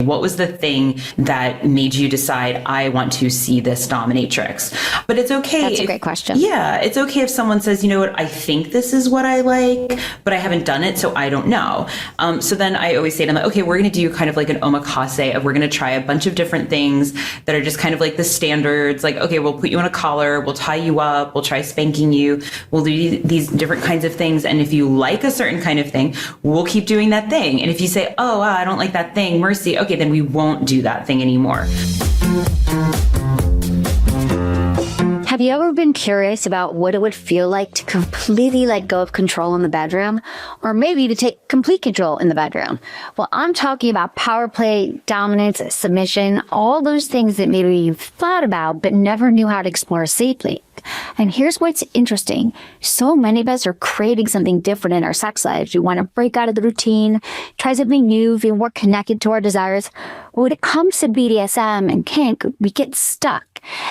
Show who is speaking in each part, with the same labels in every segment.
Speaker 1: what was the thing that made you decide I want to see this dominatrix? But it's okay.
Speaker 2: That's a great question.
Speaker 1: Yeah. It's okay if someone says, you know what, I think this is what I like, but I haven't done it, so I don't know. So then I always say to them, okay, we're going to do kind of like an omakase of we're going to try a bunch of different things that are just kind of like the standards. Like, okay, we'll put you in a collar, we'll tie you up, we'll try spanking you, we'll do these different kinds of things. And if you like a certain kind of thing, we'll keep doing that thing. And if you say, oh, wow, I don't like that thing, mercy, okay, then we won't do that thing anymore.
Speaker 2: Have you ever been curious about what it would feel like to completely let go of control in the bedroom? Or maybe to take complete control in the bedroom? Well, I'm talking about power play, dominance, submission, all those things that maybe you've thought about but never knew how to explore safely. And here's what's interesting. So many of us are craving something different in our sex lives. We want to break out of the routine, try something new, feel more connected to our desires. But when it comes to BDSM and kink, we get stuck.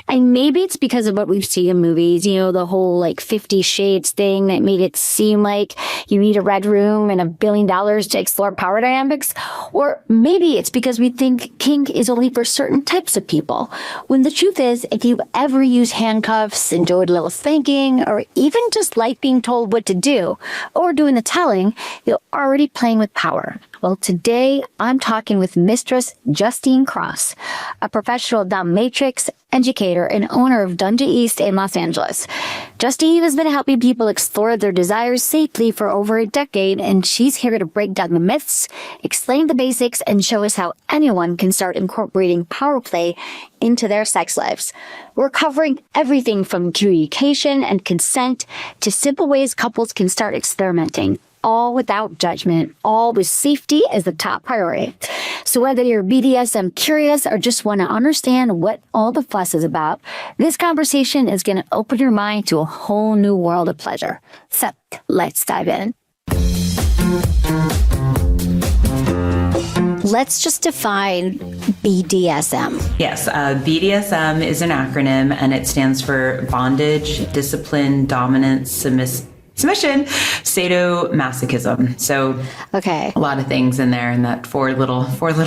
Speaker 2: And maybe it's because of what we've seen in movies, you know, the whole like 50 Shades thing that made it seem like you need a red room and $1 billion to explore power dynamics. Or maybe it's because we think kink is only for certain types of people. When the truth is, if you've ever used handcuffs, enjoyed a little spanking, or even just like being told what to do or doing the telling, you're already playing with power. Well, today I'm talking with Mistress Justine Cross, a professional dominatrix, educator, and owner of Dungeon East in Los Angeles. Justine has been helping people explore their desires safely for over a decade, and she's here to break down the myths, explain the basics, and show us how anyone can start incorporating power play into their sex lives. We're covering everything from communication and consent to simple ways couples can start experimenting. All without judgment, all with safety as the top priority. So whether you're BDSM curious or just want to understand what all the fuss is about, this conversation is going to open your mind to a whole new world of pleasure. So let's dive in. Let's just define BDSM.
Speaker 1: Yes, BDSM is an acronym, and it stands for Bondage, Discipline, Dominance, Submission, sadomasochism. So, okay, a lot of things in there in that four little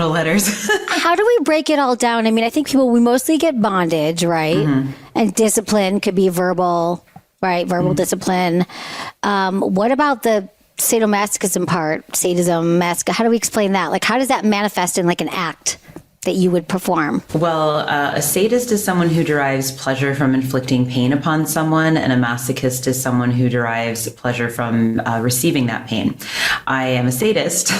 Speaker 1: letters.
Speaker 2: How do we break it all down? I mean, I think we mostly get bondage, right? Mm-hmm. And discipline could be verbal, right? Verbal discipline. What about the sadomasochism part? Sadism, how do we explain that? Like, how does that manifest in like an act that you would perform?
Speaker 1: Well, a sadist is someone who derives pleasure from inflicting pain upon someone, and a masochist is someone who derives pleasure from receiving that pain. I am a sadist.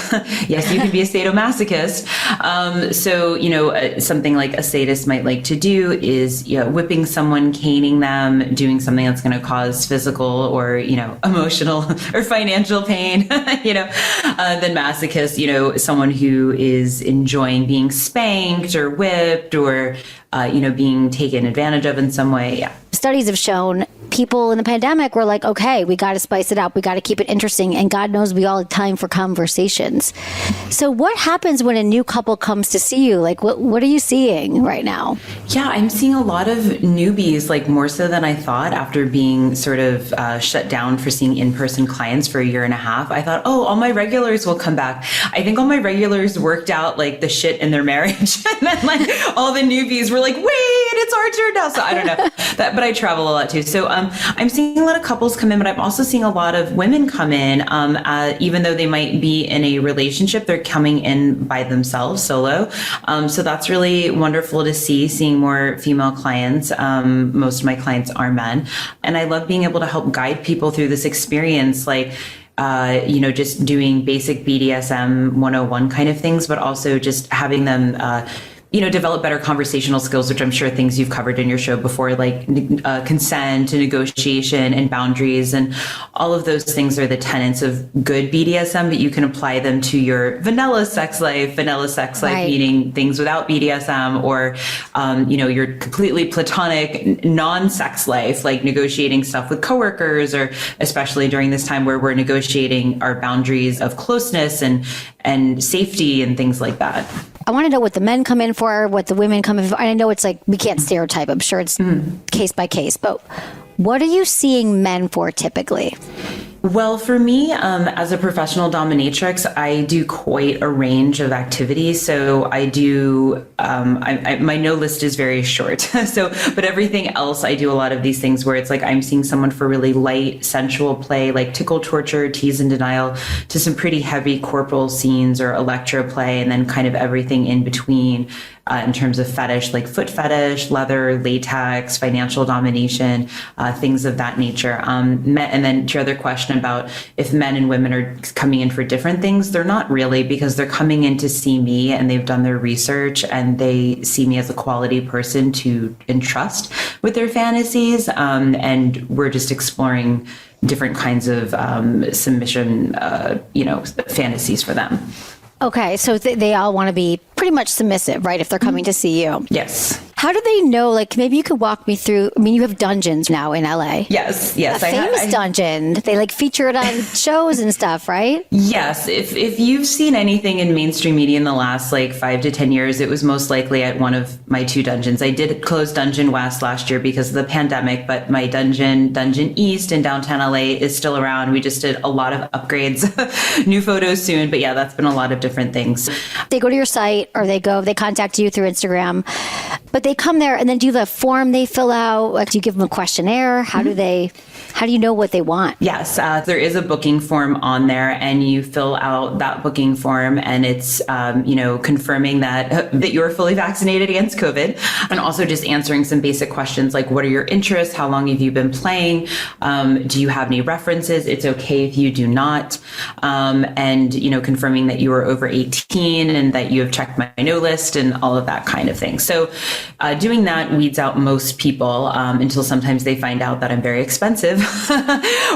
Speaker 1: Yes, you can be a sadomasochist. So, you know, something like a sadist might like to do is, you know, whipping someone, caning them, doing something that's going to cause physical or, you know, emotional or financial pain. You know, then masochist, you know, someone who is enjoying being spanked or whipped or, you know, being taken advantage of in some way. Yeah.
Speaker 2: Studies have shown people in the pandemic were like, okay, we got to spice it up. We got to keep it interesting. And God knows we all have time for conversations. So what happens when a new couple comes to see you? Like, what are you seeing right now?
Speaker 1: Yeah, I'm seeing a lot of newbies, like more so than I thought after being sort of shut down for seeing in-person clients for 1.5 years. I thought, oh, all my regulars will come back. I think all my regulars worked out like the shit in their marriage. And then like all the newbies were like, wait, it's our turn now. So I don't know that, but I travel a lot too. So I'm seeing a lot of couples come in, but I'm also seeing a lot of women come in, even though they might be in a relationship, they're coming in by themselves, solo. So that's really wonderful to see, seeing more female clients. Most of my clients are men. And I love being able to help guide people through this experience, like, you know, just doing basic BDSM 101 kind of things, but also just having them, you know, develop better conversational skills, which I'm sure things you've covered in your show before, like consent and negotiation and boundaries. And all of those things are the tenets of good BDSM, but you can apply them to your vanilla sex life right. Meaning things without BDSM, or, you know, your completely platonic non-sex life, like negotiating stuff with coworkers, or especially during this time where we're negotiating our boundaries of closeness and safety and things like that.
Speaker 2: I want to know what the men come in for, what the women come in for. I know it's like, we can't stereotype. I'm sure it's case by case, but What are you seeing men for typically?
Speaker 1: Well, for me, as a professional dominatrix, I do quite a range of activities. So I do, my no list is very short. But everything else, I do a lot of these things where it's like I'm seeing someone for really light, sensual play, like tickle, torture, tease, and denial, to some pretty heavy corporal scenes or electro play, and then kind of everything in between. In terms of fetish, like foot fetish, leather, latex, financial domination, things of that nature. And then to your other question about if men and women are coming in for different things, they're not really, because they're coming in to see me and they've done their research and they see me as a quality person to entrust with their fantasies. And we're just exploring different kinds of submission, fantasies for them.
Speaker 2: Okay, so they all want to be pretty much submissive, right? If they're coming to see you.
Speaker 1: Yes.
Speaker 2: How do they know? Like, maybe you could walk me through. I mean, you have dungeons now in LA.
Speaker 1: Yes.
Speaker 2: A famous dungeon. They like feature it on shows and stuff, right?
Speaker 1: Yes. If you've seen anything in mainstream media in the last like 5 to 10 years, it was most likely at one of my 2 dungeons. I did close Dungeon West last year because of the pandemic, but my Dungeon East in downtown LA is still around. We just did a lot of upgrades, new photos soon. But yeah, that's been a lot of different things.
Speaker 2: They go to your site or they contact you through Instagram, but they come there and then do the form they fill out. Like, do you give them a questionnaire? How do you know what they want?
Speaker 1: Yes, there is a booking form on there, and you fill out that booking form, and it's confirming that you're fully vaccinated against COVID, and also just answering some basic questions like, what are your interests? How long have you been playing? Do you have any references? It's okay if you do not, and confirming that you are over 18 and that you have checked my no list and all of that kind of thing. So doing that weeds out most people until sometimes they find out that I'm very expensive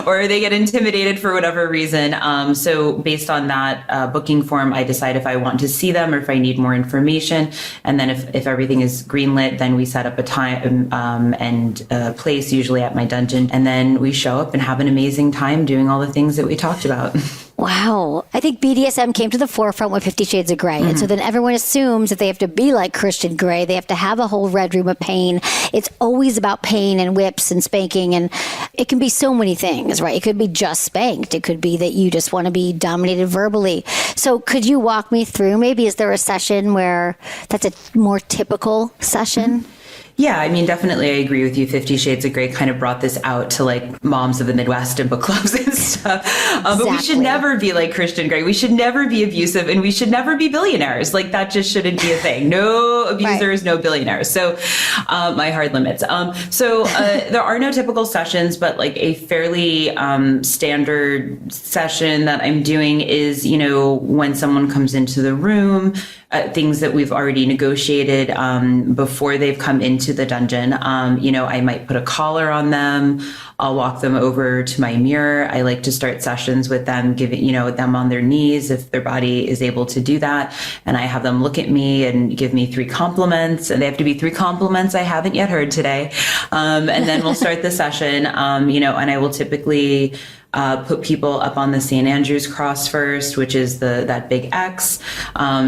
Speaker 1: or they get intimidated for whatever reason. So based on that booking form, I decide if I want to see them or if I need more information. And then if everything is greenlit, then we set up a time and a place, usually at my dungeon. And then we show up and have an amazing time doing all the things that we talked about.
Speaker 2: Wow. I think BDSM came to the forefront with 50 Shades of Grey. Mm-hmm. And so then everyone assumes that they have to be like Christian Grey. They have to have a whole red room of pain. It's always about pain and whips and spanking. And it can be so many things, right? It could be just spanked. It could be that you just want to be dominated verbally. So could you walk me through, maybe, is there a session where that's a more typical session? Mm-hmm.
Speaker 1: Yeah, I mean, definitely, I agree with you. 50 Shades of Grey kind of brought this out to like moms of the Midwest and book clubs and stuff. Exactly. But we should never be like Christian Grey. We should never be abusive, and we should never be billionaires. Like, that just shouldn't be a thing. No abusers, right. No billionaires. So my hard limits. There are no typical sessions, but like a fairly standard session that I'm doing is, when someone comes into the room, things that we've already negotiated before they've come into the dungeon. I might put a collar on them. I'll walk them over to my mirror. I like to start sessions with them, giving, them on their knees if their body is able to do that. And I have them look at me and give me 3 compliments. And they have to be 3 compliments I haven't yet heard today. And then we'll start the session, and I will typically put people up on the St. Andrew's cross first, which is that big X.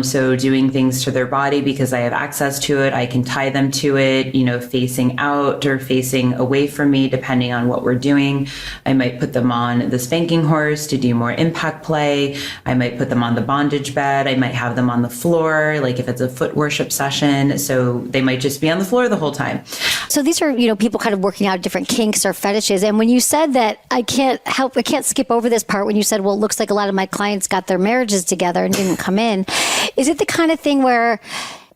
Speaker 1: So doing things to their body because I have access to it. I can tie them to it, facing out or facing away from me, depending on what we're doing. I might put them on the spanking horse to do more impact play. I might put them on the bondage bed. I might have them on the floor, like if it's a foot worship session. So they might just be on the floor the whole time.
Speaker 2: So these are, people kind of working out different kinks or fetishes. And when you said that, I can't skip over this part when you said, well, it looks like a lot of my clients got their marriages together and didn't come in. Is it the kind of thing where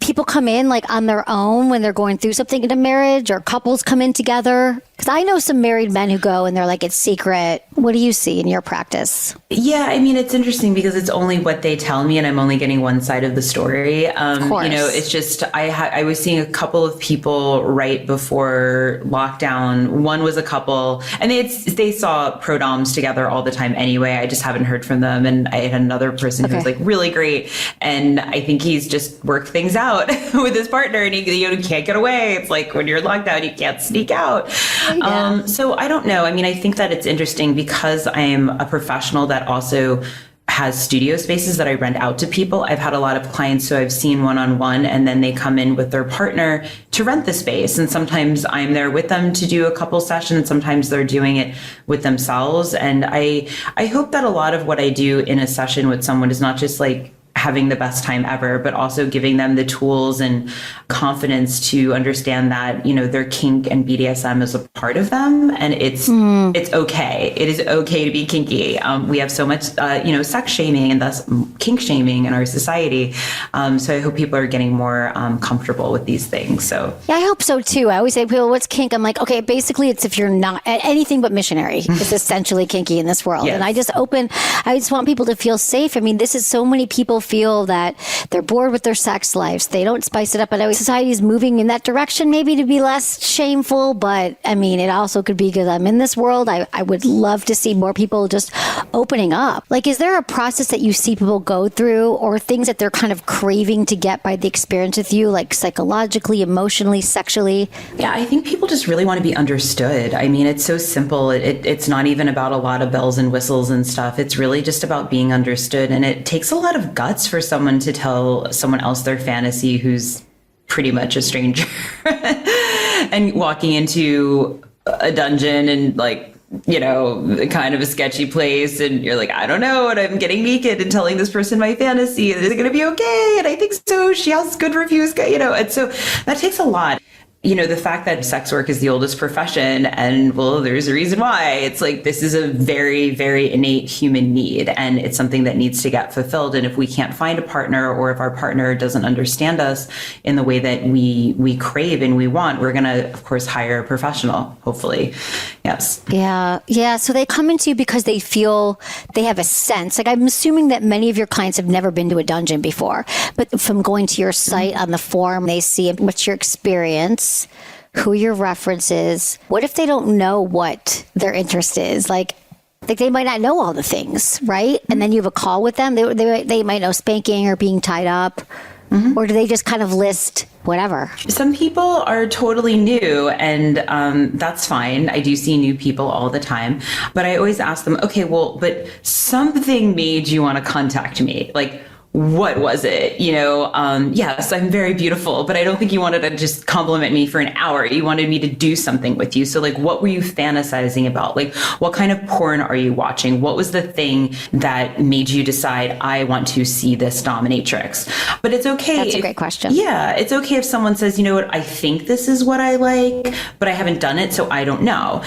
Speaker 2: people come in like on their own when they're going through something in a marriage, or couples come in together? Because I know some married men who go and they're like, it's secret. What do you see in your practice? Yeah,
Speaker 1: I mean, it's interesting because it's only what they tell me and I'm only getting one side of the story.
Speaker 2: Of course.
Speaker 1: It's just, I was seeing a couple of people right before lockdown. One was a couple and they saw pro-doms together all the time anyway. I just haven't heard from them. And I had another person who was like really great. And I think he's just worked things out with his partner and he can't get away. It's like when you're locked out, you can't sneak out. So I don't know. I mean, I think that it's interesting because I'm a professional that also has studio spaces that I rent out to people. I've had a lot of clients who I've seen one-on-one, and then they come in with their partner to rent the space. And sometimes I'm there with them to do a couple sessions. Sometimes they're doing it with themselves. And I hope that a lot of what I do in a session with someone is not just like having the best time ever, but also giving them the tools and confidence to understand that, you know, their kink and BDSM is a part of them, and it's okay. It is okay to be kinky. We have so much, sex shaming and thus kink shaming in our society. So I hope people are getting more comfortable with these things. So
Speaker 2: yeah, I hope so too. I always say, people, what's kink? I'm like, okay, basically it's if you're not anything but missionary, it's essentially kinky in this world. Yes. And I just want people to feel safe. I mean, this is so many people feel that they're bored with their sex lives. They don't spice it up. And society is moving in that direction, maybe to be less shameful. But I mean, it also could be because I'm in this world. I would love to see more people just opening up. Like, is there a process that you see people go through, or things that they're kind of craving to get by the experience with you, like psychologically, emotionally, sexually?
Speaker 1: Yeah, I think people just really want to be understood. I mean, it's so simple. It's not even about a lot of bells and whistles and stuff. It's really just about being understood. And it takes a lot of guts for someone to tell someone else their fantasy who's pretty much a stranger and walking into a dungeon and like, you know, kind of a sketchy place, and you're like, I don't know, and I'm getting naked and telling this person my fantasy, and is it going to be okay? And I think so. She has good reviews, you know, and so that takes a lot. You know, the fact that sex work is the oldest profession, and well, there's a reason why. It's like, this is a very, very innate human need, and it's something that needs to get fulfilled. And if we can't find a partner, or if our partner doesn't understand us in the way that we crave and we want, we're going to, of course, hire a professional, hopefully. Yes. Yeah.
Speaker 2: Yeah. So they come into you because they feel they have a sense. Like, I'm assuming that many of your clients have never been to a dungeon before, but from going to your site on the forum, they see what's your experience, who your reference is. What if they don't know what their interest is? Like they might not know all the things, right? And then you have a call with them. They might know spanking or being tied up. Mm-hmm. Or do they just kind of list whatever?
Speaker 1: Some people are totally new, and that's fine. I do see new people all the time. But I always ask them, okay, well, but something made you want to contact me. Like, what was it? You know, yes, I'm very beautiful, but I don't think you wanted to just compliment me for an hour. You wanted me to do something with you. So like, what were you fantasizing about? Like, what kind of porn are you watching? What was the thing that made you decide, I want to see this dominatrix? But it's okay.
Speaker 2: That's a great question.
Speaker 1: Yeah. It's okay if someone says, you know what, I think this is what I like, but I haven't done it, so I don't know.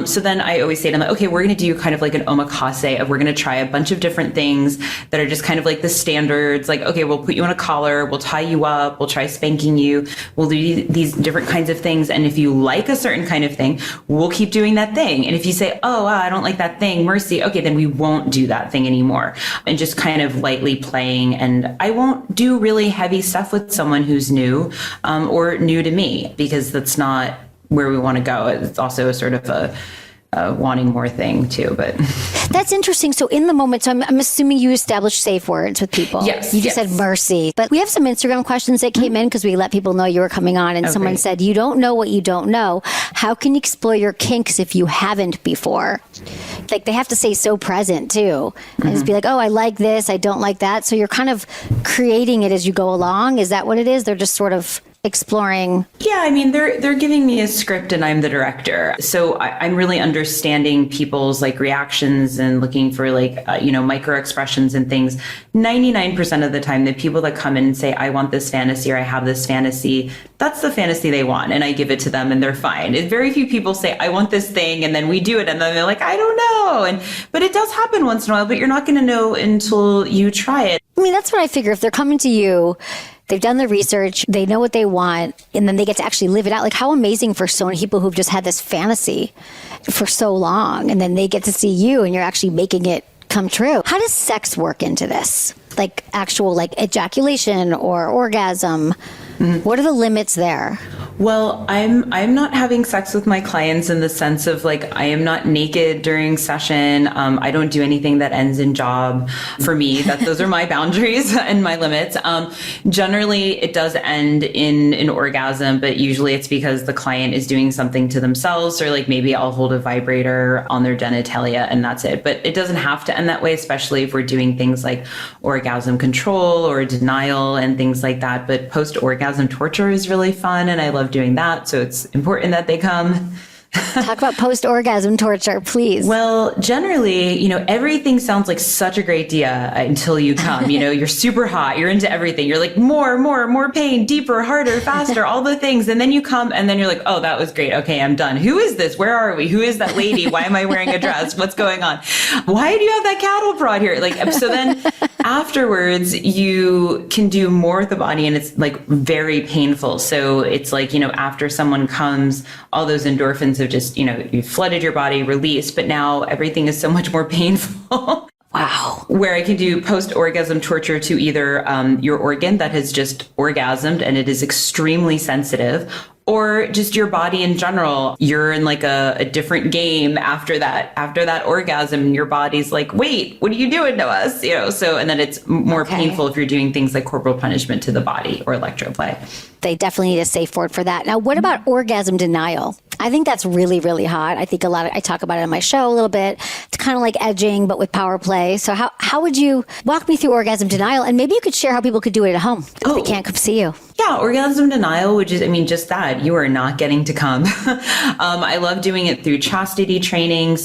Speaker 1: So then I always say to them, like, okay, we're going to do kind of like an omakase of, we're going to try a bunch of different things that are just kind of like the standard. Like, okay, we'll put you on a collar, we'll tie you up, we'll try spanking you, we'll do these different kinds of things. And if you like a certain kind of thing, we'll keep doing that thing. And if you say, oh, wow, I don't like that thing, mercy, okay, then we won't do that thing anymore. And just kind of lightly playing. And I won't do really heavy stuff with someone who's new or new to me, because that's not where we want to go. It's also a sort of a wanting more thing too, but
Speaker 2: that's interesting. So in the moment, so I'm assuming you establish safe words with people.
Speaker 1: Yes.
Speaker 2: You just said mercy, but we have some Instagram questions that came in because we let people know you were coming on, and someone said, you don't know what you don't know. How can you explore your kinks if you haven't before? Like, they have to say so present too, and just be like, oh, I like this, I don't like that. So you're kind of creating it as you go along. Is that what it is? They're just sort of exploring.
Speaker 1: Yeah, I mean, they're giving me a script and I'm the director. So I'm really understanding people's like reactions and looking for like, micro expressions and things. 99% of the time, the people that come in and say, I want this fantasy or I have this fantasy, that's the fantasy they want. And I give it to them and they're fine. Very few people say, I want this thing. And then we do it. And then they're like, I don't know. But it does happen once in a while, but you're not going to know until you try it.
Speaker 2: I mean, that's what I figure. If they're coming to you, they've done the research, they know what they want, and then they get to actually live it out. Like, how amazing for so many people who've just had this fantasy for so long, and then they get to see you and you're actually making it come true. How does sex work into this? Like actual like ejaculation or orgasm? What are the limits there?
Speaker 1: Well, I'm not having sex with my clients in the sense of like I am not naked during session. I don't do anything that ends in job. For me, that those are my boundaries and my limits. Generally, it does end in an orgasm, but usually it's because the client is doing something to themselves, or like maybe I'll hold a vibrator on their genitalia and that's it. But it doesn't have to end that way, especially if we're doing things like orgasm control or denial and things like that. But post-orgasm torture is really fun, and I love doing that. So it's important that they come.
Speaker 2: Talk about post-orgasm torture, please.
Speaker 1: Well, generally, everything sounds like such a great idea until you come. You're super hot. You're into everything. You're like, more pain, deeper, harder, faster, all the things. And then you come and then you're like, oh, that was great. Okay, I'm done. Who is this? Where are we? Who is that lady? Why am I wearing a dress? What's going on? Why do you have that cattle prod here? So then afterwards, you can do more with the body, and it's like very painful. So it's like, after someone comes, all those endorphins have just, you flooded your body, released, but now everything is so much more painful.
Speaker 2: Wow.
Speaker 1: Where I can do post-orgasm torture to either your organ that has just orgasmed and it is extremely sensitive, or just your body in general. You're in like a different game after that orgasm. Your body's like, wait, what are you doing to us? So, and then it's more painful if you're doing things like corporal punishment to the body or electroplay.
Speaker 2: They definitely need a safe word for that. Now, what about orgasm denial? I think that's really, really hot. I think I talk about it on my show a little bit. It's kind of like edging, but with power play. So how would you walk me through orgasm denial? And maybe you could share how people could do it at home if they can't come see you.
Speaker 1: Yeah, orgasm denial, which is, just that you are not getting to come. I love doing it through chastity training,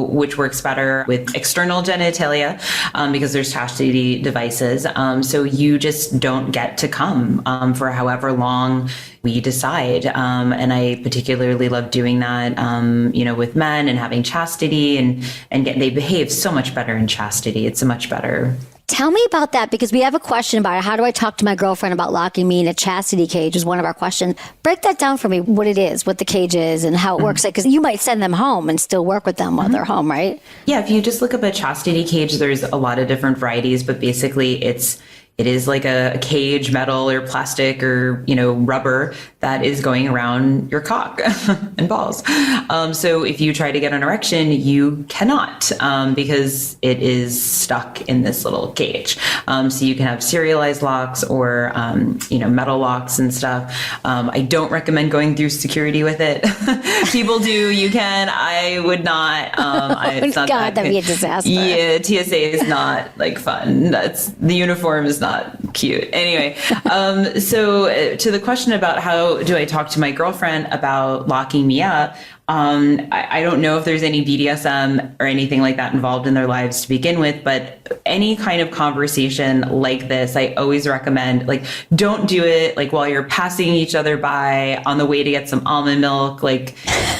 Speaker 1: which works better with external genitalia because there's chastity devices. So you just don't get to come for however long we decide. And I particularly love doing that, with men and having chastity and they behave so much better in chastity. It's so much better.
Speaker 2: Tell me about that, because we have a question about it. How do I talk to my girlfriend about locking me in a chastity cage is one of our questions. Break that down for me, what it is, what the cage is, and how it works. Because you might send them home and still work with them while they're home, right?
Speaker 1: Yeah, if you just look up a chastity cage, there's a lot of different varieties, but basically it is like a cage, metal or plastic or, rubber that is going around your cock and balls. So if you try to get an erection, you cannot because it is stuck in this little cage. So you can have serialized locks or, metal locks and stuff. I don't recommend going through security with it. People do, you can. I would not. It's not
Speaker 2: God, that'd be a disaster.
Speaker 1: Yeah, TSA is not like fun. The uniform is not cute. Anyway, so to the question about how do I talk to my girlfriend about locking me up, I don't know if there's any BDSM or anything like that involved in their lives to begin with, but any kind of conversation like this, I always recommend, don't do it while you're passing each other by on the way to get some almond milk.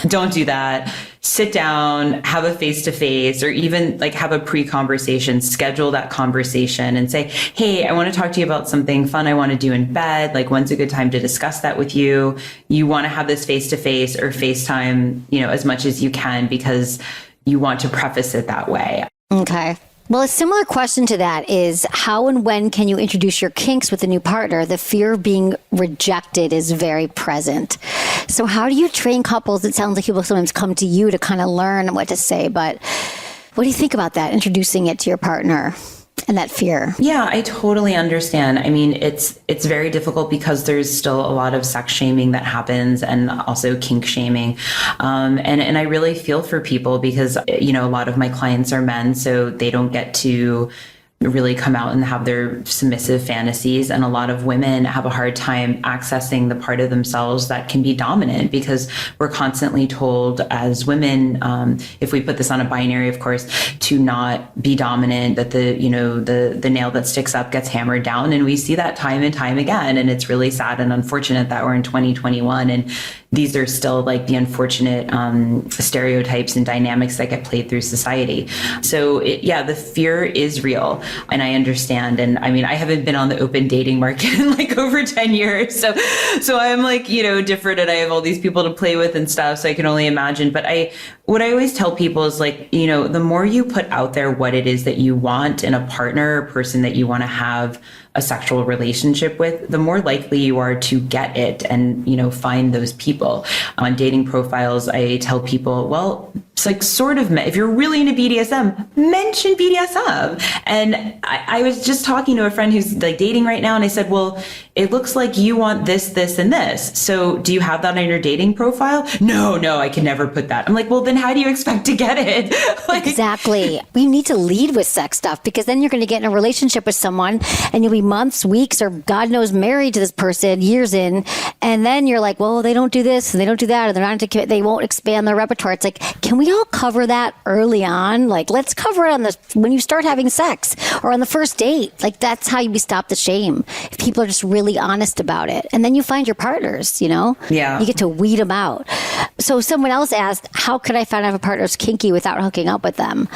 Speaker 1: Don't do that. Sit down, have a face-to-face, or even have a pre-conversation, schedule that conversation and say, hey, I want to talk to you about something fun I want to do in bed. When's a good time to discuss that with you? You want to have this face-to-face or FaceTime, as much as you can, because you want to preface it that way.
Speaker 2: Okay. Well, a similar question to that is, how and when can you introduce your kinks with a new partner? The fear of being rejected is very present. So how do you train couples? It sounds like people sometimes come to you to kind of learn what to say, but what do you think about that, introducing it to your partner and that fear?
Speaker 1: Yeah, I totally understand. It's very difficult because there's still a lot of sex shaming that happens, and also kink shaming. And I really feel for people because, a lot of my clients are men, so they don't get to really come out and have their submissive fantasies. And a lot of women have a hard time accessing the part of themselves that can be dominant, because we're constantly told as women, if we put this on a binary, of course, to not be dominant, that the nail that sticks up gets hammered down. And we see that time and time again. And it's really sad and unfortunate that we're in 2021 and these are still the unfortunate stereotypes and dynamics that get played through society. So the fear is real. And I understand. And I mean, I haven't been on the open dating market in like over 10 years. So I'm like, different, and I have all these people to play with and stuff. So I can only imagine. But what I always tell people is like, the more you put out there what it is that you want in a partner or person that you want to have a sexual relationship with, the more likely you are to get it and, find those people. On dating profiles, I tell people, well, it's like sort of, if you're really into BDSM, mention BDSM. And I was just talking to a friend who's like dating right now, and I said, well, it looks like you want this, this, and this. So do you have that on your dating profile? No, I can never put that. I'm like, well, then how do you expect to get it?
Speaker 2: Exactly. We need to lead with sex stuff, because then you're going to get in a relationship with someone and you'll be months, weeks, or God knows married to this person years in. And then you're like, well, they don't do this and they don't do that, or they're not into, they won't expand their repertoire. It's like, can we all cover that early on? Like, let's cover it on when you start having sex or on the first date. Like, that's how you stop the shame. If people are just really honest about it. And then you find your partners,
Speaker 1: Yeah.
Speaker 2: You get to weed them out. So someone else asked, how could I find out if a partner's kinky without hooking up with them?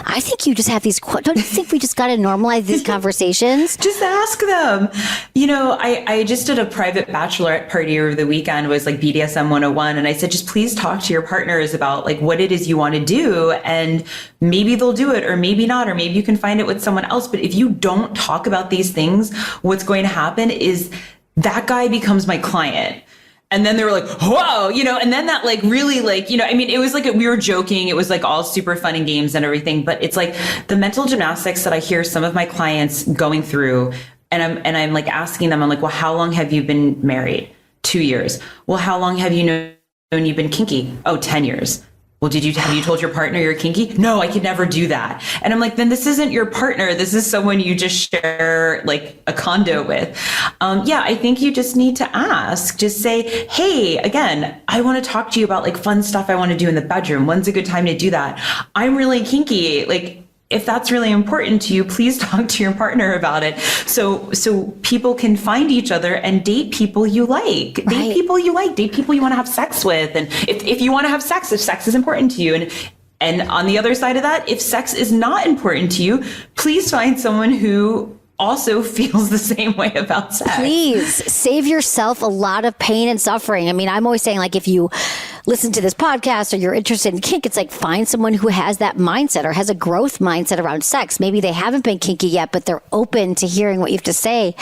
Speaker 2: I think you just have these, don't you think we just got to normalize these conversations?
Speaker 1: Just ask them. I just did a private bachelorette party over the weekend, was like BDSM 101. And I said, just please talk to your partners about like what it is you want to do. And maybe they'll do it, or maybe not, or maybe you can find it with someone else. But if you don't talk about these things, what's going to happen is that guy becomes my client. And then they were like, whoa, and then that like really like, I mean, it was like, we were joking. It was like all super fun and games and everything. But it's like the mental gymnastics that I hear some of my clients going through, and I'm like asking them, I'm like, well, how long have you been married? 2 years. Well, how long have you known you've been kinky? Oh, 10 years. Well, have you told your partner you're kinky? No, I could never do that. And I'm like, then this isn't your partner. This is someone you just share like a condo with. I think you just need to ask. Just say, hey, again, I want to talk to you about like fun stuff I want to do in the bedroom. When's a good time to do that? I'm really kinky. Like, if that's really important to you, please talk to your partner about it. So people can find each other and date people you like. Right. Date people you like. Date people you want to have sex with. And if you want to have sex, if sex is important to you. And on the other side of that, if sex is not important to you, please find someone who also feels the same way about sex.
Speaker 2: Please save yourself a lot of pain and suffering. I mean, I'm always saying, like, if you listen to this podcast or you're interested in kink, it's like find someone who has that mindset or has a growth mindset around sex. Maybe they haven't been kinky yet, but they're open to hearing what you have to say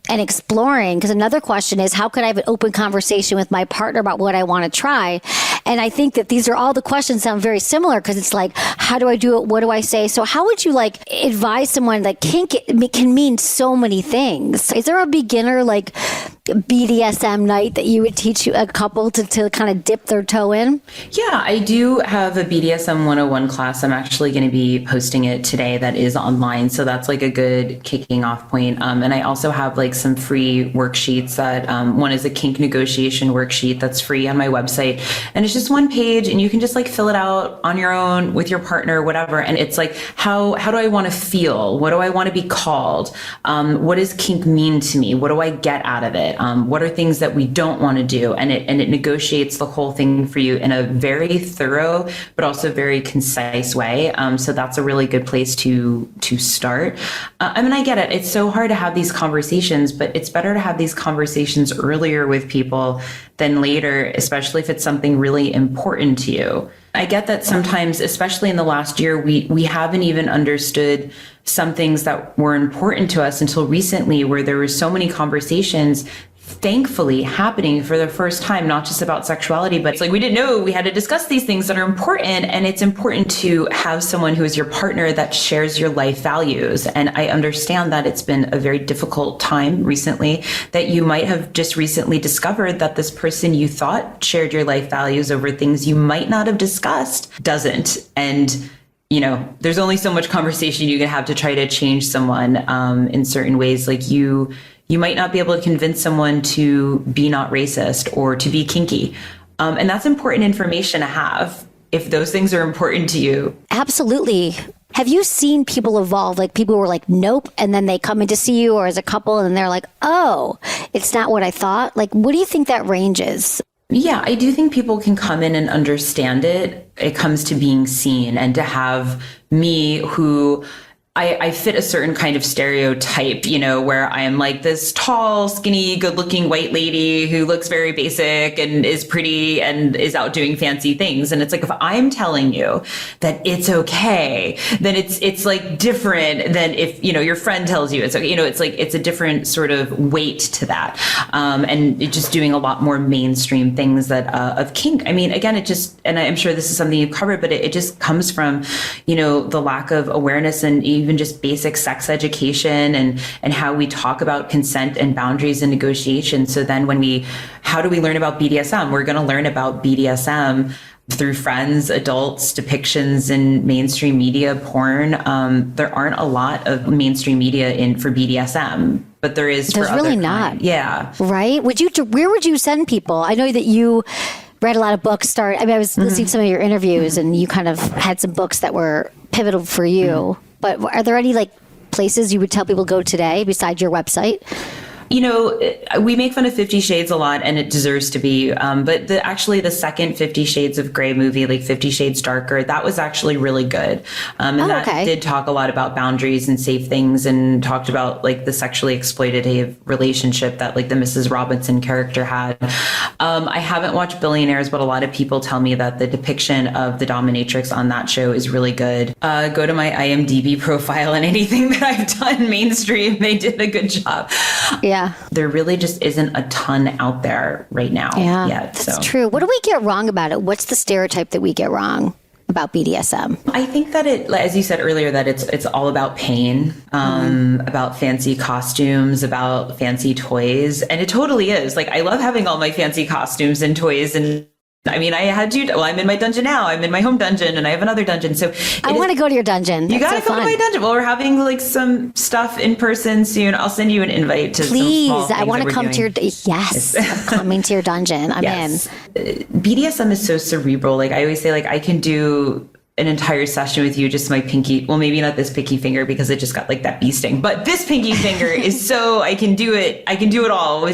Speaker 2: and exploring. Because another question is, how could I have an open conversation with my partner about what I want to try? And I think that these are all the questions sound very similar, because it's like, how do I do it? What do I say? So how would you like advise someone that kink can mean so many things? Is there a beginner like BDSM night that you would teach a couple to kind of dip their toe in?
Speaker 1: Yeah, I do have a BDSM 101 class. I'm actually going to be posting it today. That is online. So that's like a good kicking off point. And I also have like some free worksheets that one is a kink negotiation worksheet that's free on my website. And it's just one page, and you can just like fill it out on your own with your partner, whatever. And it's like, how do I want to feel? What do I want to be called? What does kink mean to me? What do I get out of it? What are things that we don't want to do? And it negotiates the whole thing for you in a very thorough, but also very concise way. So that's a really good place to start. I mean, I get it. It's so hard to have these conversations, but it's better to have these conversations earlier with people than later, especially if it's something really important to you. I get that sometimes, especially in the last year, we haven't even understood some things that were important to us until recently, where there were so many conversations thankfully happening for the first time, not just about sexuality, but it's like we didn't know we had to discuss these things that are important. And it's important to have someone who is your partner that shares your life values. And I understand that it's been a very difficult time recently, that you might have just recently discovered that this person you thought shared your life values over things you might not have discussed doesn't. And there's only so much conversation you can have to try to change someone in certain ways. Like you might not be able to convince someone to be not racist or to be kinky. And that's important information to have if those things are important to you.
Speaker 2: Absolutely. Have you seen people evolve? Like people were like, nope. And then they come in to see you or as a couple and they're like, oh, it's not what I thought. Like, what do you think that range is?
Speaker 1: Yeah, I do think people can come in and understand it. It comes to being seen, and to have me, who I fit a certain kind of stereotype, where I am like this tall, skinny, good-looking white lady who looks very basic and is pretty and is out doing fancy things. And it's like, if I'm telling you that it's okay, then it's like different than if, your friend tells you it's okay. It's like, it's a different sort of weight to that. And it just doing a lot more mainstream things that, of kink. I mean, again, and I'm sure this is something you've covered, but it just comes from, the lack of awareness and even just basic sex education and how we talk about consent and boundaries and negotiation. So then how do we learn about BDSM? We're going to learn about BDSM through friends, adults, depictions in mainstream media, porn. There aren't a lot of mainstream media for BDSM, but there's for other
Speaker 2: really
Speaker 1: kind.
Speaker 2: not.
Speaker 1: Yeah.
Speaker 2: Right? Where would you send people? I know that you read a lot of books. I was listening to some of your interviews, and you kind of had some books that were pivotal for you. But are there any places you would tell people to go today besides your website?
Speaker 1: We make fun of 50 Shades a lot, and it deserves to be. But the second 50 Shades of Grey movie, 50 Shades Darker, that was actually really good. Did talk a lot about boundaries and safe things, and talked about the sexually exploitative relationship that the Mrs. Robinson character had. I haven't watched Billionaires, but a lot of people tell me that the depiction of the dominatrix on that show is really good. Go to my IMDb profile, and anything that I've done mainstream, they did a good job.
Speaker 2: Yeah.
Speaker 1: There really just isn't a ton out there right now.
Speaker 2: Yeah,
Speaker 1: yet,
Speaker 2: that's true. What do we get wrong about it? What's the stereotype that we get wrong about BDSM?
Speaker 1: I think that as you said earlier, that it's all about pain, about fancy costumes, about fancy toys. And it totally is. I love having all my fancy costumes and toys, and I mean, I'm in my dungeon now. I'm in my home dungeon, and I have another dungeon. So
Speaker 2: I want to go to your dungeon.
Speaker 1: You got to come to my dungeon. Well, we're having some stuff in person soon. I'll send you an invite to
Speaker 2: Please,
Speaker 1: some small things
Speaker 2: I want to come
Speaker 1: doing.
Speaker 2: to your. Yes, I'm coming to your dungeon. I'm in.
Speaker 1: BDSM is so cerebral. I always say, I can do an entire session with you, just my pinky. Well, maybe not this pinky finger because it just got that bee sting, but this pinky finger is so, I can do it all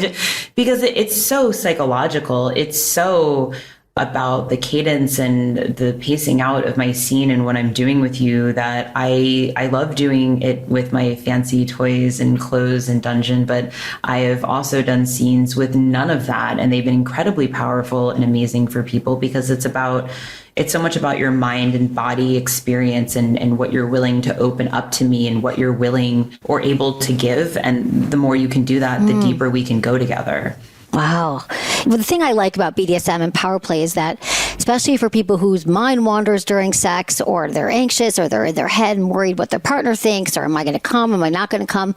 Speaker 1: because it's so psychological. It's so about the cadence and the pacing out of my scene and what I'm doing with you that I love doing it with my fancy toys and clothes and dungeon, but I have also done scenes with none of that, and they've been incredibly powerful and amazing for people because it's so much about your mind and body experience and what you're willing to open up to me and what you're willing or able to give. And the more you can do that, the deeper we can go together.
Speaker 2: Wow. Well, the thing I like about BDSM and power play is that, especially for people whose mind wanders during sex, or they're anxious, or they're in their head and worried what their partner thinks, or am I going to come? Am I not going to come?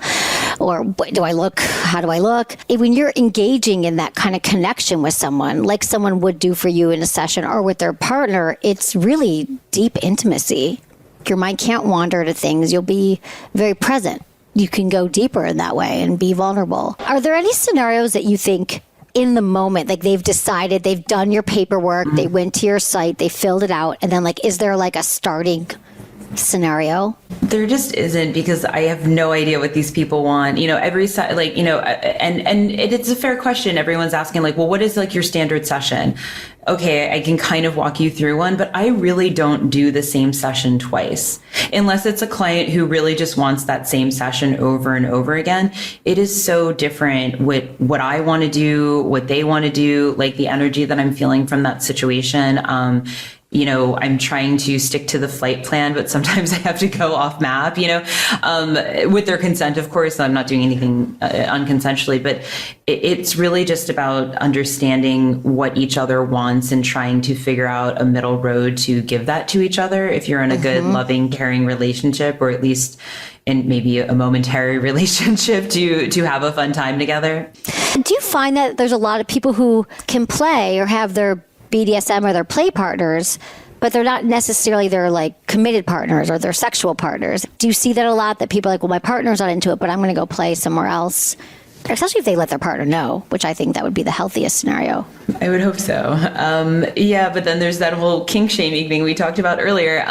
Speaker 2: Or do I look? How do I look? When you're engaging in that kind of connection with someone, like someone would do for you in a session or with their partner, it's really deep intimacy. Your mind can't wander to things. You'll be very present. You can go deeper in that way and be vulnerable. Are there any scenarios that you think in the moment, they've decided, they've done your paperwork, they went to your site, they filled it out, and then is there a starting scenario?
Speaker 1: There just isn't, because I have no idea what these people want. Every and it's a fair question. Everyone's asking well, what is your standard session? Okay, I can kind of walk you through one, but I really don't do the same session twice. Unless it's a client who really just wants that same session over and over again. It is so different with what I want to do, what they want to do, the energy that I'm feeling from that situation. I'm trying to stick to the flight plan, but sometimes I have to go off map, with their consent, of course. I'm not doing anything unconsensually, but it's really just about understanding what each other wants and trying to figure out a middle road to give that to each other. If you're in a good, loving, caring relationship, or at least in maybe a momentary relationship to have a fun time together.
Speaker 2: Do you find that there's a lot of people who can play or have their BDSM or their play partners, but they're not necessarily their committed partners or their sexual partners? Do you see that a lot, that people are well, my partner's not into it, but I'm going to go play somewhere else? Especially if they let their partner know, which I think that would be the healthiest scenario.
Speaker 1: I would hope so. Yeah, but then there's that whole kink shaming thing we talked about earlier.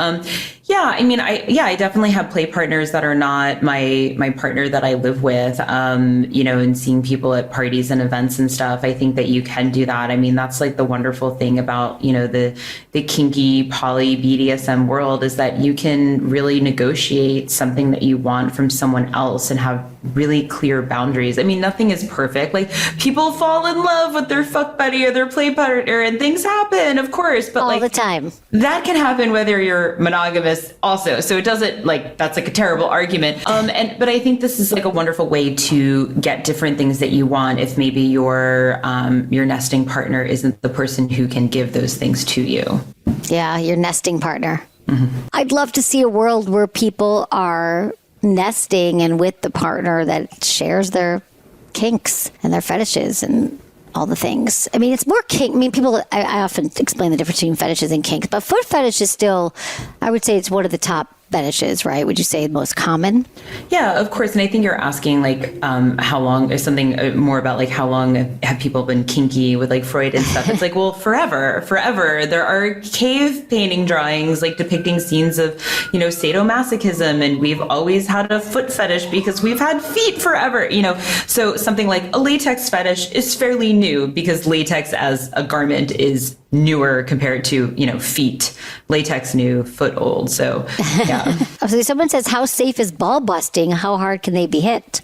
Speaker 1: Yeah, I mean, I definitely have play partners that are not my partner that I live with, and seeing people at parties and events and stuff. I think that you can do that. I mean, that's like the wonderful thing about, the kinky poly BDSM world is that you can really negotiate something that you want from someone else and have really clear boundaries. I mean, nothing is perfect. Like, people fall in love with their fuck buddy or their play partner and things happen, of course, but
Speaker 2: all the time.
Speaker 1: That can happen whether you're monogamous also. So it doesn't that's like a terrible argument. But I think this is like a wonderful way to get different things that you want if maybe your nesting partner isn't the person who can give those things to you.
Speaker 2: Yeah, your nesting partner. Mm-hmm. I'd love to see a world where people are nesting and with the partner that shares their kinks and their fetishes and all the things. I mean, it's more kink. I mean, I often explain the difference between fetishes and kinks, but foot fetish is still, I would say it's one of the top fetishes, right? Would you say the most common? Yeah, of course. And I think you're asking how long is something more about like how long have people been kinky with like Freud and stuff. It's like, well, forever. There are cave painting drawings like depicting scenes of, sadomasochism. And we've always had a foot fetish because we've had feet forever, So something like a latex fetish is fairly new because latex as a garment is newer compared to, feet. Latex new, foot old. So, yeah. So someone says, how safe is ball busting? How hard can they be hit?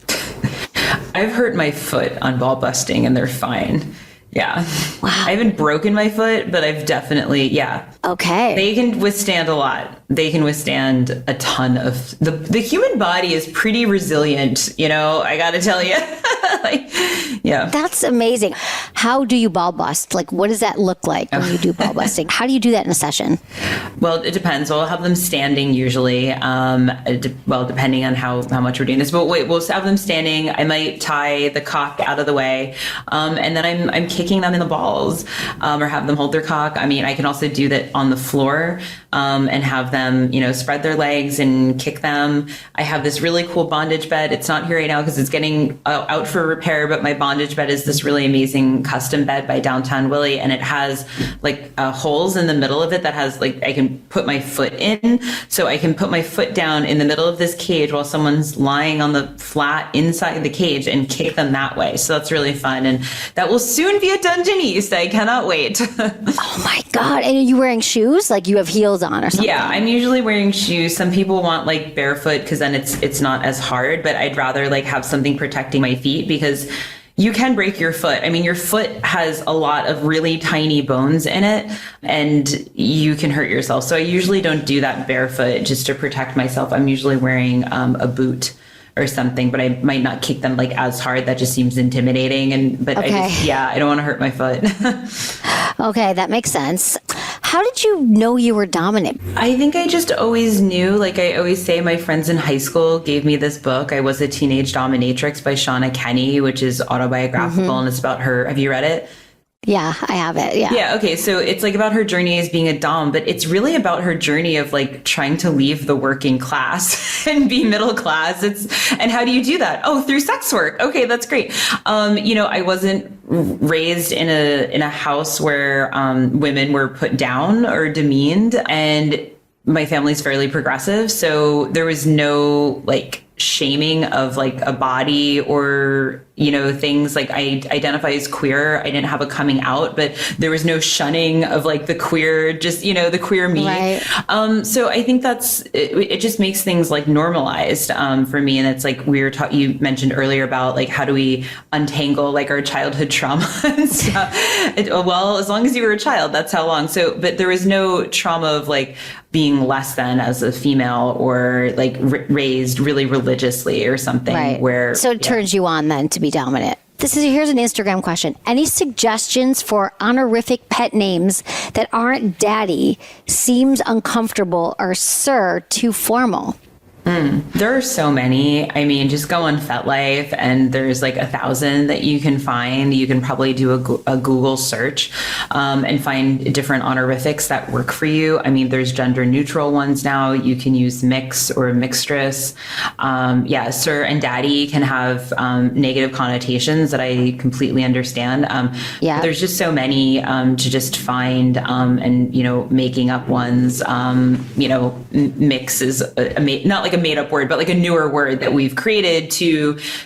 Speaker 1: I've hurt my foot on ball busting and they're fine. Yeah. Wow. I haven't broken my foot, but I've definitely, yeah.
Speaker 2: Okay.
Speaker 1: They can withstand a lot. They can withstand a ton of, the human body is pretty resilient, I gotta tell you. Yeah.
Speaker 2: That's amazing. How do you ball bust? Like, what does that look like when you do ball busting? How do you do that in a session?
Speaker 1: Well, it depends. I'll have them standing usually, depending on how much we're doing this. But we'll have them standing. I might tie the cock out of the way, and then I'm kicking them in the balls, or have them hold their cock. I mean, I can also do that on the floor, and have them, spread their legs and kick them. I have this really cool bondage bed. It's not here right now because it's getting out for repair, but my bondage bed is this really amazing custom bed by Downtown Willie, and it has holes in the middle of it that has I can put my foot in, so I can put my foot down in the middle of this cage while someone's lying on the flat inside the cage and kick them that way. So that's really fun, and that will soon be a Dungeon East. I cannot wait.
Speaker 2: Oh my God. And are you wearing shoes? Like you have heels on or something?
Speaker 1: Yeah, I'm usually wearing shoes. Some people want barefoot because then it's not as hard, but I'd rather have something protecting my feet because you can break your foot. I mean, your foot has a lot of really tiny bones in it and you can hurt yourself. So I usually don't do that barefoot just to protect myself. I'm usually wearing a boot or something, but I might not kick them as hard. That just seems intimidating. I don't want to hurt my foot.
Speaker 2: Okay, that makes sense. How did you know you were dominant?
Speaker 1: I think I just always knew. I always say, my friends in high school gave me this book, I Was a Teenage Dominatrix by Shauna Kenny, which is autobiographical, and it's about her. Have you read it?
Speaker 2: Yeah, I have it. Yeah.
Speaker 1: Yeah. Okay. So it's about her journey as being a dom, but it's really about her journey of trying to leave the working class and be middle class. And how do you do that? Oh, through sex work. Okay. That's great. I wasn't raised in a house where women were put down or demeaned, and my family's fairly progressive. So there was no shaming of a body or things I identify as queer. I didn't have a coming out, but there was no shunning of the queer, just the queer me. Right. So I think it just makes things normalized for me. And it's we were you mentioned earlier about how do we untangle our childhood trauma and stuff. Well, as long as you were a child, that's how long. So, but there was no trauma of being less than as a female or raised really religiously or something.
Speaker 2: Right.
Speaker 1: Where
Speaker 2: so it turns you on then to be dominant. Here's an Instagram question. Any suggestions for honorific pet names that aren't daddy, seems uncomfortable, or sir too formal?
Speaker 1: There are so many. I mean, just go on FetLife and there's like 1,000 that you can find. You can probably do a Google search and find different honorifics that work for you. I mean, there's gender neutral ones now. You can use mix or mixtress. Sir and daddy can have negative connotations that I completely understand. There's just so many to just find and, making up ones, mix is not like a made up word, but like a newer word that we've created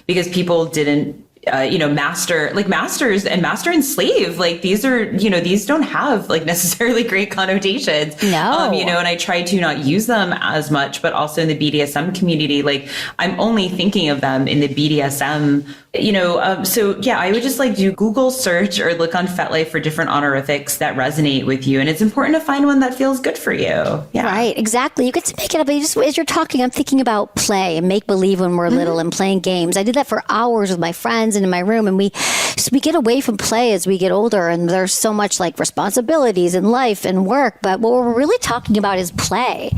Speaker 1: because people didn't masters and master and slave, like these are, these don't have like necessarily great connotations.
Speaker 2: No.
Speaker 1: And I try to not use them as much, but also in the BDSM community, like I'm only thinking of them in the BDSM, I would just like do Google search or look on FetLife for different honorifics that resonate with you. And it's important to find one that feels good for you. Yeah.
Speaker 2: Right. Exactly. You get to make it up. As you're talking, I'm thinking about play and make believe when we're little and playing games. I did that for hours with my friends and in my room, and we get away from play as we get older, and there's so much like responsibilities in life and work, but what we're really talking about is play.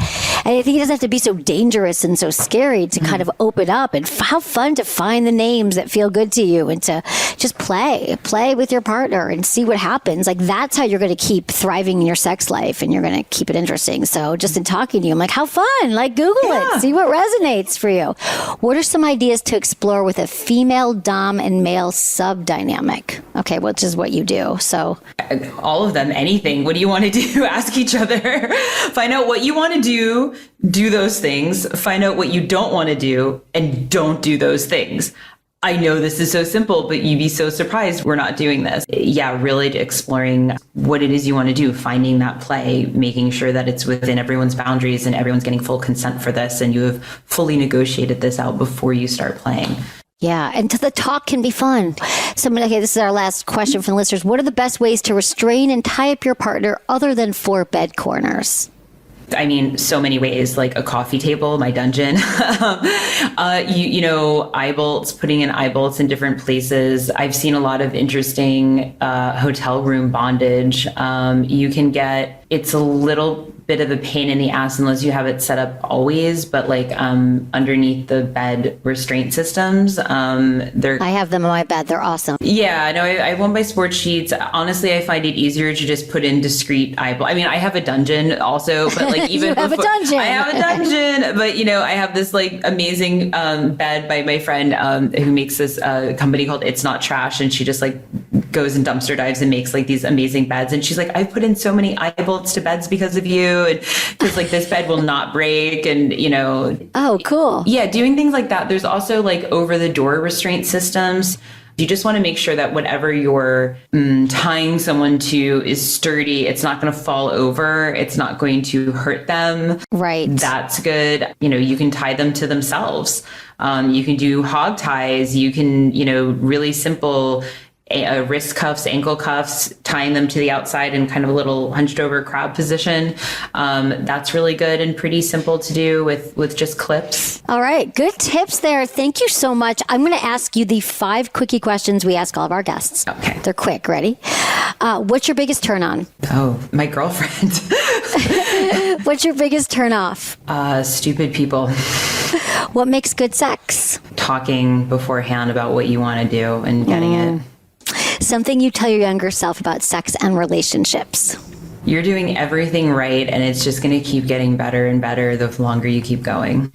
Speaker 2: And I think it doesn't have to be so dangerous and so scary to kind of open up and how fun to find the names that feel good to you and to just play with your partner and see what happens. Like that's how you're going to keep thriving in your sex life, and you're going to keep it interesting. So just in talking to you, I'm like, how fun, like Google it, see what resonates for you. What are some ideas to explore with a female dom and male sub dynamic? Okay, which is what you do. So
Speaker 1: all of them, anything. What do you want to do? Ask each other. Find out what you want to do those things. Find out what you don't want to do, and don't do those things. I know this is so simple, but you'd be so surprised we're not doing this. Yeah, really exploring what it is you want to do, finding that play, making sure that it's within everyone's boundaries and everyone's getting full consent for this, and you have fully negotiated this out before you start playing.
Speaker 2: Yeah, and the talk can be fun. Okay, this is our last question from the listeners. What are the best ways to restrain and tie up your partner other than 4 bed corners?
Speaker 1: I mean, so many ways, like a coffee table, my dungeon, eye bolts, putting in eye bolts in different places. I've seen a lot of interesting hotel room bondage. You can it's a little bit of a pain in the ass unless you have it set up always, but like underneath the bed restraint systems, I
Speaker 2: have them on my bed. They're awesome.
Speaker 1: Yeah, no, I have one by Sport Sheets. Honestly, I find it easier to just put in discreet eyeball. I mean, I have a dungeon also, but like even
Speaker 2: I have a
Speaker 1: dungeon, but I have this like amazing bed by my friend who makes this company called It's Not Trash, and she just like goes and dumpster dives and makes like these amazing beds. And she's like, I've put in so many eye bolts to beds because of you, and because like this bed will not break, and
Speaker 2: Oh, cool.
Speaker 1: Yeah, doing things like that. There's also like over the door restraint systems. You just want to make sure that whatever you're tying someone to is sturdy. It's not going to fall over. It's not going to hurt them.
Speaker 2: Right.
Speaker 1: That's good. You can tie them to themselves. You can do hog ties. You can, really simple wrist cuffs, ankle cuffs, tying them to the outside in kind of a little hunched over crab position. That's really good and pretty simple to do with just clips.
Speaker 2: All right. Good tips there. Thank you so much. I'm going to ask you the 5 quickie questions we ask all of our guests.
Speaker 1: Okay.
Speaker 2: They're quick. Ready? What's your biggest turn on?
Speaker 1: Oh, my girlfriend.
Speaker 2: What's your biggest turn off?
Speaker 1: Stupid people.
Speaker 2: What makes good sex?
Speaker 1: Talking beforehand about what you want to do and getting it.
Speaker 2: Something you tell your younger self about sex and relationships.
Speaker 1: You're doing everything right, and it's just going to keep getting better and better the longer you keep going.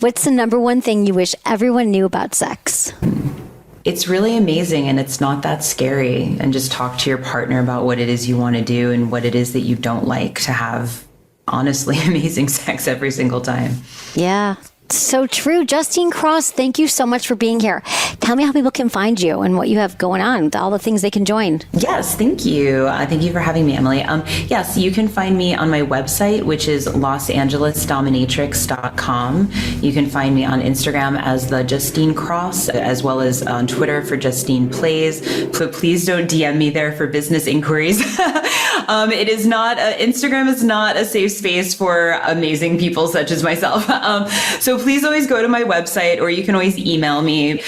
Speaker 2: What's the number one thing you wish everyone knew about sex?
Speaker 1: It's really amazing, and it's not that scary. And just talk to your partner about what it is you want to do and what it is that you don't like to have, honestly, amazing sex every single time.
Speaker 2: Yeah. So true. Justine Cross, thank you so much for being here. Tell me how people can find you and what you have going on, all the things they can join.
Speaker 1: Yes, thank you. Thank you for having me, Emily. Yes, you can find me on my website, which is losangelesdominatrix.com. You can find me on Instagram as the Justine Cross, as well as on Twitter for Justine Plays. But please don't DM me there for business inquiries. It is not, Instagram is not a safe space for amazing people such as myself. So please always go to my website, or you can always email me.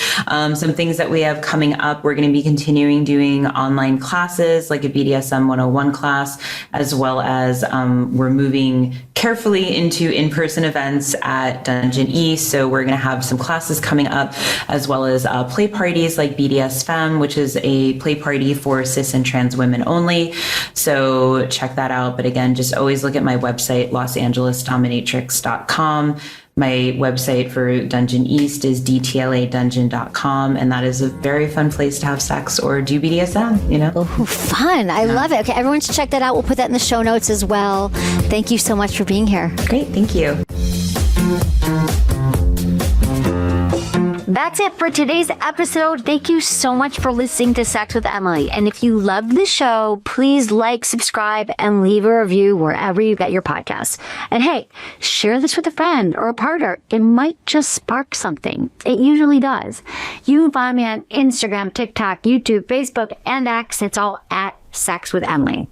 Speaker 1: Some things that we have coming up, we're going to be continuing doing online classes like a BDSM 101 class, as well as we're moving carefully into in-person events at Dungeon East. So we're going to have some classes coming up, as well as play parties like BDSM, which is a play party for cis and trans women only. So check that out. But again, just always look at my website, losangelesdominatrix.com. My website for Dungeon East is dtladungeon.com, and that is a very fun place to have sex or do BDSM, you know?
Speaker 2: Oh, fun. I love it. Okay, everyone should check that out. We'll put that in the show notes as well. Thank you so much for being here.
Speaker 1: Great, thank you.
Speaker 2: That's it for today's episode. Thank you so much for listening to Sex with Emily. And if you loved the show, please like, subscribe, and leave a review wherever you get your podcasts. And hey, share this with a friend or a partner. It might just spark something. It usually does. You can find me on Instagram, TikTok, YouTube, Facebook, and X. It's all at Sex with Emily.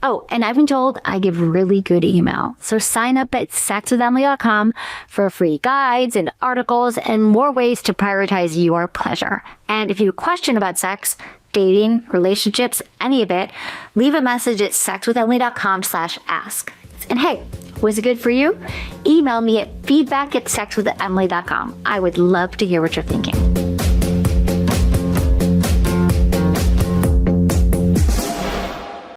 Speaker 2: Oh, and I've been told I give really good email. So sign up at sexwithemily.com for free guides and articles and more ways to prioritize your pleasure. And if you have a question about sex, dating, relationships, any of it, leave a message at sexwithemily.com/ask. And hey, was it good for you? Email me at feedback@sexwithemily.com. I would love to hear what you're thinking.